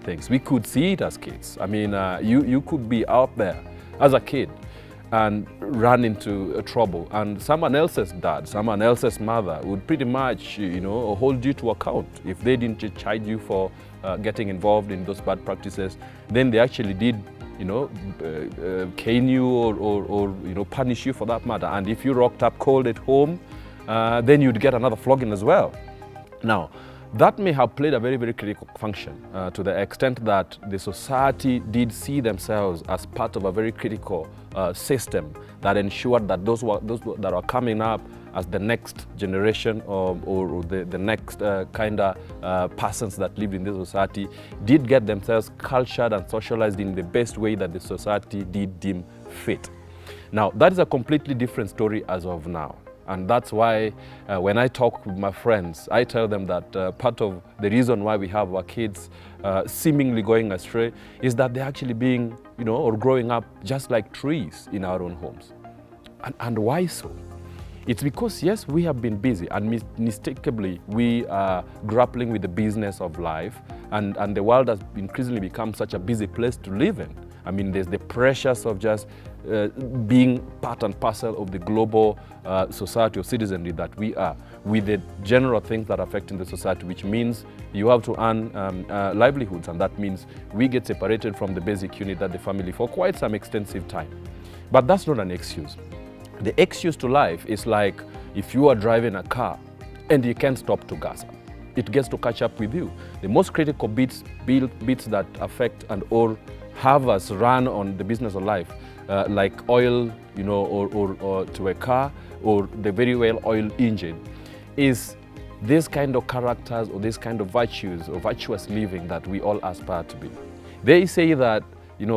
things. We could see it as kids. I mean, you could be out there as a kid and run into trouble, and someone else's dad, someone else's mother would pretty much, hold you to account. If they didn't charge you for getting involved in those bad practices, then they actually did, cane you or punish you for that matter. And if you rocked up cold at home, then you'd get another flogging as well. Now, that may have played a very, very critical function to the extent that the society did see themselves as part of a very critical system that ensured that those that are coming up as the next generation or the next kind of persons that lived in this society did get themselves cultured and socialized in the best way that the society did deem fit. Now, that is a completely different story as of now. And that's why when I talk with my friends, I tell them that part of the reason why we have our kids seemingly going astray is that they're actually being, or growing up just like trees in our own homes. And why so? It's because, yes, we have been busy, and unmistakably we are grappling with the business of life, and the world has increasingly become such a busy place to live in. I mean, there's the pressures of just being part and parcel of the global society of citizenry that we are, with the general things that are affecting the society, which means you have to earn livelihoods, and that means we get separated from the basic unit that the family for quite some extensive time. But that's not an excuse. The excuse to life is like if you are driving a car and you can't stop to gas up. It gets to catch up with you. The most critical bits that affect and or have us run on the business of life, like oil, or to a car, or the very well-oiled engine, is this kind of characters or this kind of virtues or virtuous living that we all aspire to be. They say that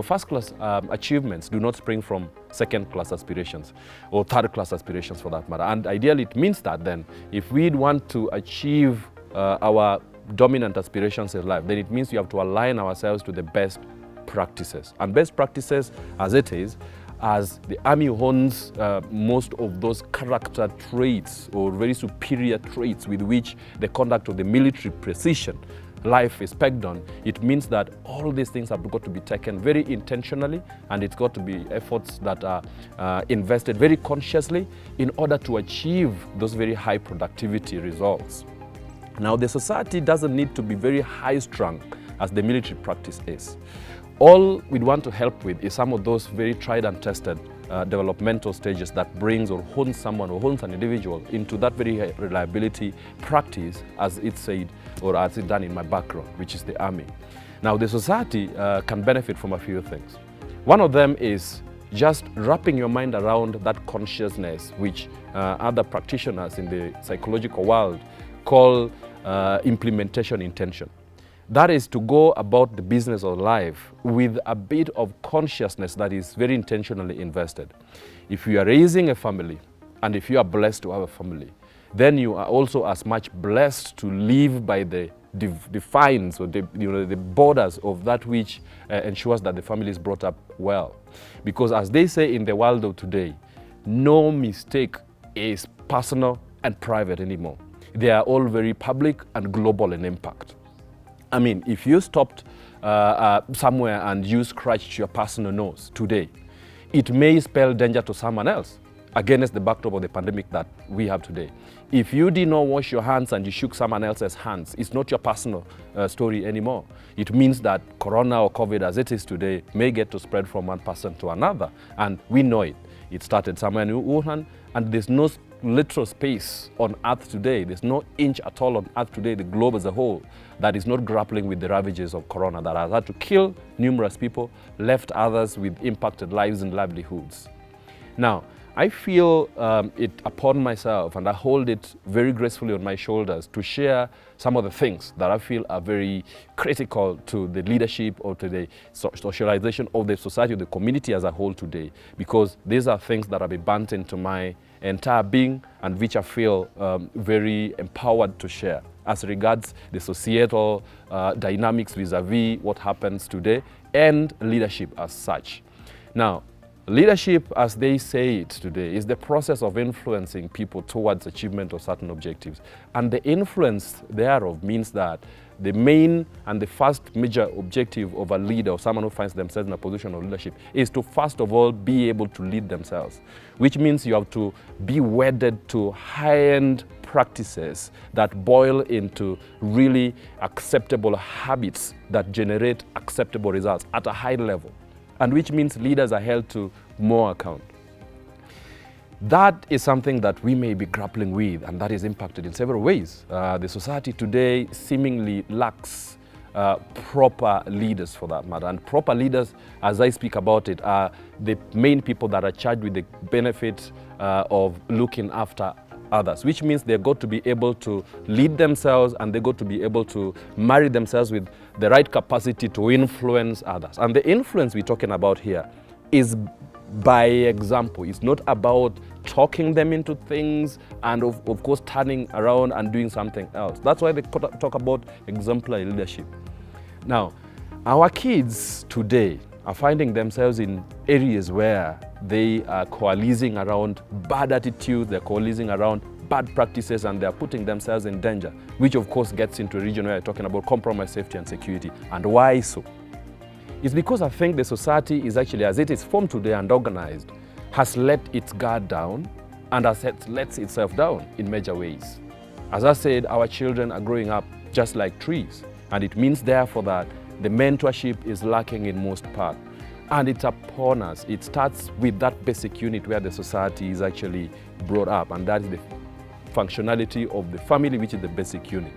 first-class achievements do not spring from second-class aspirations or third-class aspirations for that matter. And ideally, it means that then, if we'd want to achieve our dominant aspirations in life, then it means we have to align ourselves to the best practices. And best practices, as it is, as the army owns most of those character traits or very superior traits with which the conduct of the military precision life is pegged on, it means that all these things have got to be taken very intentionally, and it's got to be efforts that are invested very consciously in order to achieve those very high productivity results. Now, the society doesn't need to be very high-strung as the military practice is. All we'd want to help with is some of those very tried and tested developmental stages that brings or hones someone or hones an individual into that very reliability practice, as it's said or as it's done in my background, which is the army. Now, the society can benefit from a few things. One of them is just wrapping your mind around that consciousness, which other practitioners in the psychological world call implementation intention. That is to go about the business of life with a bit of consciousness that is very intentionally invested. If you are raising a family, and if you are blessed to have a family, then you are also as much blessed to live by the defines or the borders of that which ensures that the family is brought up well. Because as they say in the world of today, no mistake is personal and private anymore. They are all very public and global in impact. I mean, if you stopped somewhere and you scratched your personal nose today, it may spell danger to someone else against the backdrop of the pandemic that we have today. If you did not wash your hands and you shook someone else's hands, it's not your personal story anymore. It means that corona or COVID as it is today may get to spread from one person to another. And we know it. It started somewhere in Wuhan, and there's no literal space on Earth today, there's no inch at all on Earth today, the globe as a whole, that is not grappling with the ravages of corona, that has had to kill numerous people, left others with impacted lives and livelihoods. Now, I feel it upon myself, and I hold it very gracefully on my shoulders to share some of the things that I feel are very critical to the leadership or to the socialization of the society, the community as a whole today, because these are things that have been burnt into my entire being and which I feel very empowered to share as regards the societal dynamics vis-a-vis what happens today and leadership as such. Now, leadership, as they say it today, is the process of influencing people towards achievement of certain objectives. And the influence thereof means that the main and the first major objective of a leader or someone who finds themselves in a position of leadership is to first of all be able to lead themselves, which means you have to be wedded to high-end practices that boil into really acceptable habits that generate acceptable results at a high level, and which means leaders are held to more account. That is something that we may be grappling with, and that is impacted in several ways. The society today seemingly lacks proper leaders for that matter. And proper leaders, as I speak about it, are the main people that are charged with the benefit of looking after others, which means they've got to be able to lead themselves, and they've got to be able to marry themselves with the right capacity to influence others. And the influence we're talking about here is by example. It's not about talking them into things and of course turning around and doing something else. That's why they talk about exemplary leadership. Now, our kids today are finding themselves in areas where they are coalescing around bad attitudes, they're coalescing around bad practices, and they're putting themselves in danger, which of course gets into a region where we're talking about compromised safety and security. And why so? It's because I think the society is actually, as it is formed today and organized, has let its guard down and has lets itself down in major ways. As I said, our children are growing up just like trees, and it means therefore that the mentorship is lacking in most part. And it's upon us. It starts with that basic unit where the society is actually brought up, and that is the functionality of the family, which is the basic unit.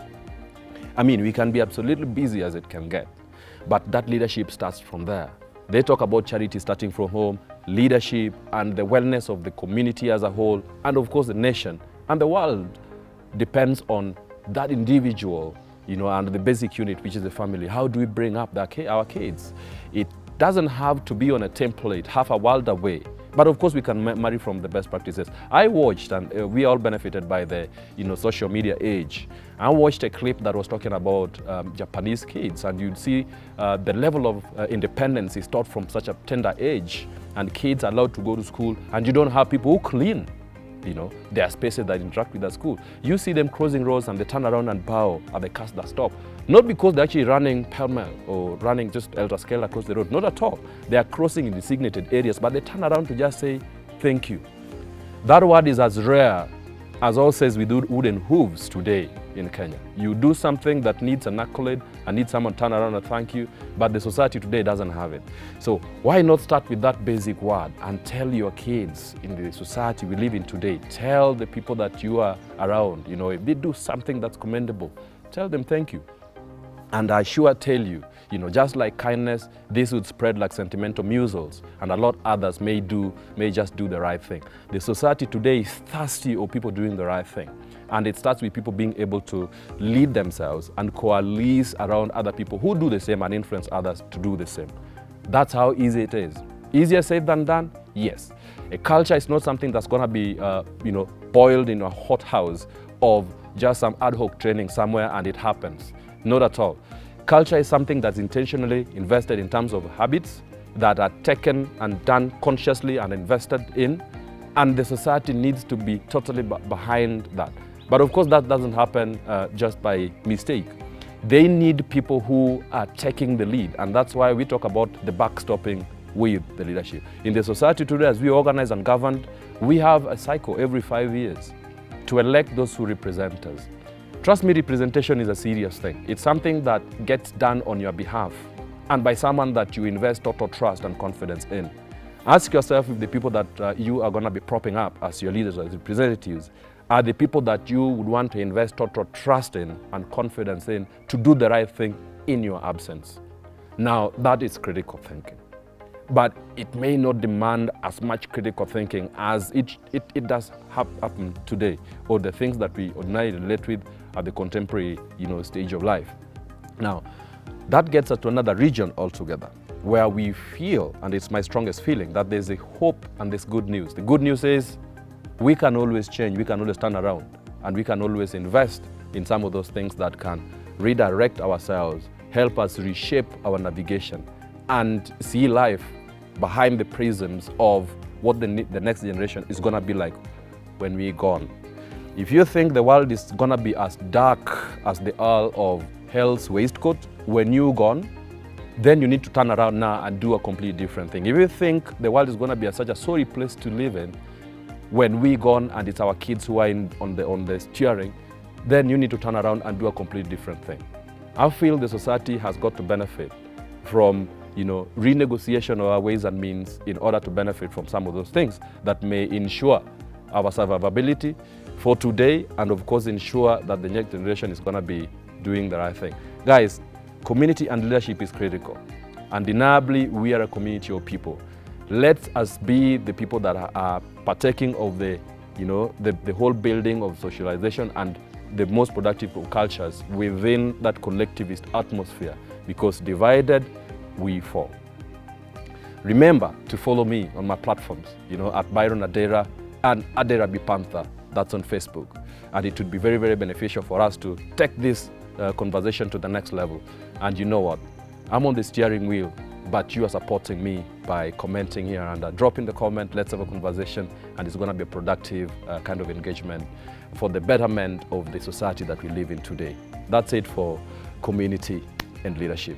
I mean, we can be absolutely busy as it can get, but that leadership starts from there. They talk about charity starting from home, leadership, and the wellness of the community as a whole, and of course the nation. And the world depends on that individual, and the basic unit, which is the family. How do we bring up our kids? It doesn't have to be on a template, half a world away. But of course, we can marry from the best practices. I watched, and we all benefited by the social media age. I watched a clip that was talking about Japanese kids, and you'd see the level of independence is taught from such a tender age, and kids are allowed to go to school, and you don't have people who clean. There are spaces that interact with the school. You see them crossing roads and they turn around and bow at the cars that stop. Not because they're actually running pell-mell or running just elder-scale across the road. Not at all. They are crossing in designated areas, but they turn around to just say, thank you. That word is as rare as horses with wooden hooves today in Kenya. You do something that needs an accolade and needs someone to turn around and thank you, but the society today doesn't have it. So why not start with that basic word and tell your kids in the society we live in today, tell the people that you are around, if they do something that's commendable, tell them thank you. And I sure tell you, just like kindness, this would spread like sentimental measles, and a lot others may just do the right thing. The society today is thirsty of people doing the right thing. And it starts with people being able to lead themselves and coalesce around other people who do the same and influence others to do the same. That's how easy it is. Easier said than done? Yes. A culture is not something that's going to be, boiled in a hothouse of just some ad hoc training somewhere and it happens. Not at all. Culture is something that's intentionally invested in terms of habits that are taken and done consciously and invested in, and the society needs to be totally behind that. But of course, that doesn't happen just by mistake. They need people who are taking the lead, and that's why we talk about the backstopping with the leadership. In the society today, as we organize and govern, we have a cycle every 5 years to elect those who represent us. Trust me, representation is a serious thing. It's something that gets done on your behalf and by someone that you invest total trust and confidence in. Ask yourself if the people that you are going to be propping up as your leaders or as representatives are the people that you would want to invest total trust in and confidence in to do the right thing in your absence. Now, that is critical thinking. But it may not demand as much critical thinking as it does happen today, or the things that we ordinarily relate with at the contemporary stage of life. Now, that gets us to another region altogether, where we feel, and it's my strongest feeling, that there's a hope and there's good news. The good news is we can always change, we can always turn around, and we can always invest in some of those things that can redirect ourselves, help us reshape our navigation, and see life behind the prisms of what the next generation is going to be like when we're gone. If you think the world is going to be as dark as the Earl of hell's waistcoat. When you're gone, then you need to turn around now and do a completely different thing. If you think the world is going to be such a sorry place to live in, when we're gone and it's our kids who are on the steering, then you need to turn around and do a completely different thing. I feel the society has got to benefit from renegotiation of our ways and means in order to benefit from some of those things that may ensure our survivability for today, and of course ensure that the next generation is going to be doing the right thing. Guys, community and leadership is critical. Undeniably, we are a community of people. Let us be the people that are partaking of the whole building of socialization and the most productive of cultures within that collectivist atmosphere, because divided, we fall. Remember to follow me on my platforms, at Byron Adera and Adera Panther. That's on Facebook. And it would be very, very beneficial for us to take this conversation to the next level. And you know what? I'm on the steering wheel, but you are supporting me by commenting here and dropping the comment. Let's have a conversation, and it's going to be a productive kind of engagement for the betterment of the society that we live in today. That's it for community and leadership.